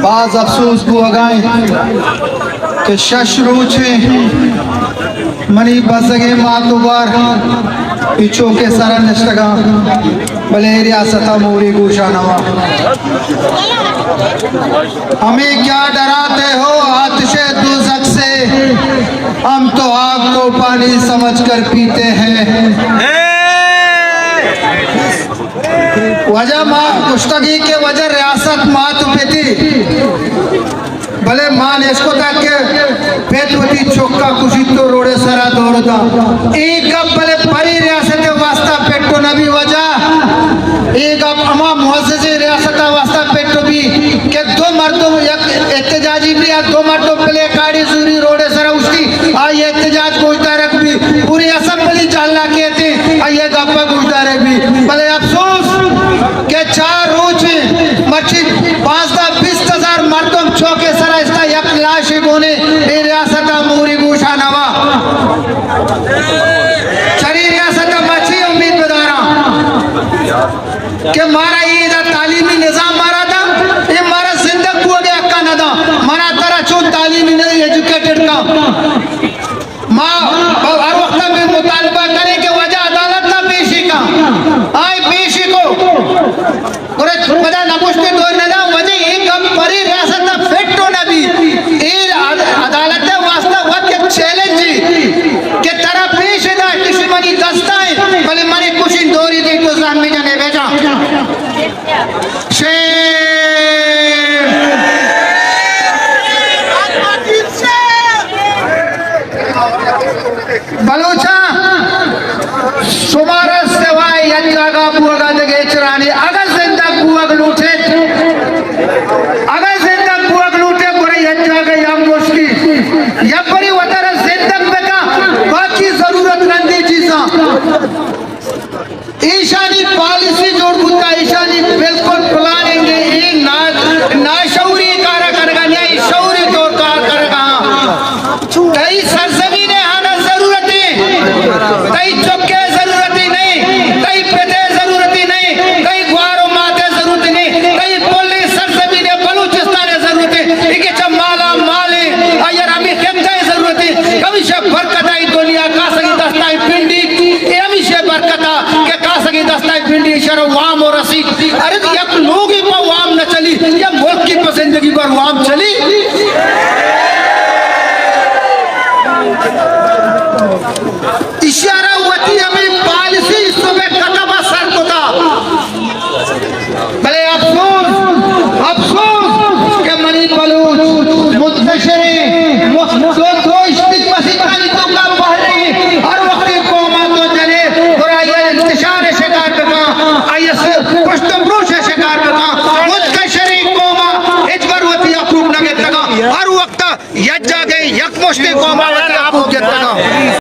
बाज अफसोस को अगाए कि शशरूच मनी बसगे मातुबार पिछो के सर नष्टगा भले रियासता मोरी गोशा नवा। हमें क्या डराते हो आतिशे दोज़ख से, हम तो आग को पानी समझकर पीते हैं। वजह कुश्तगी के वजह रियासत मात पे थी भले मान इसको तक के पेटवती चौका कुछ तो रोड़े सरा दौड़ता एक अब भले परी रियासत वास्ता पेटो नबी वजह एक अब अमा मुअज़्ज़िज़ रियासत वास्ता पेटो भी के दो मर्दों एहतजाजी भी दो मर्दों पहले गाड़ी सूरी रोड़े सरा उसकी आई एहतजाज पहुंचता रख भी पूरी असेंबली चालना कहते आइए गप्पा पहुंचता रख भी भले अफसोस के 4 रोज मच्छी 5-20,000 मर्दों चौके सरा इसका यक लाश बोने रियासत मूरी गोशा नवा चरी रियासत मच्छी उम्मीद बदारा के मारा ये तालीमी निजाम मारा था ये मारा जिंदग हुआ गया का ना था मारा तरह चो तालीमी नहीं एजुकेटेड का माँ हर वक्त में मुतालबा करे के वजह अदालत ना पेशी का आए पेशी को वजह नपुष्टे दो ना वजह एक अब परी रियासत ना फेटो ना भी ये अदालत वास्ता वक्त चैलेंज के तरह पेश है ना किसी मनी दस्ता है भले मनी कुछ दोरी दी तो सामने जाने भेजा बलूचा सुमार सेवाय यज्ञागा बुआगा दगे चराने अगर जिंदा बुआग लूटे बुरे यज्ञागा या मुश्की या बड़ी वतर जिंदग में का बाकी जरूरत रंदी चीज़ा ईशानी पॉलिसी जोड़ बुता ईशानी बिल्कुल प्लानिंग ये नाशौरी कार करेगा नहीं शौरी तौर कार करेगा कई सरजमीने आना जरूरत है कई चौके जरूरत ही नहीं कई पेटे जरूरत ही नहीं कई ग्वारो माते जरूरत नहीं कई पुलिस सरजमीने बलूचिस्तान जरूरत है इके चमाला माले अयर हमें केमता जरूरत है कभी से बरकत आई दुनिया का सगी दस्ताई पिंडी एमी से बरकता के का सगी दस्ताई पिंडी शर वाम और रसी अरे एक लोग ही पर वाम न चली या मुल्क की जिंदगी पर वाम चली इशारा वती हमें पॉलिसी सुबह कतबा सर को था भले अफसोस के मनी बलूच मुतशरे दो इश्तिक मसीहानी तो का पहले हर वक्त कौमा तो जले और आये इंतशार शिकार का आये पुष्टब्रू से शिकार का मुतशरे कौमा इजबर वती अप्रूव नगे तका हर वक्त यज्जा गए यक मुश्ते कौमा वती आप हो गया तका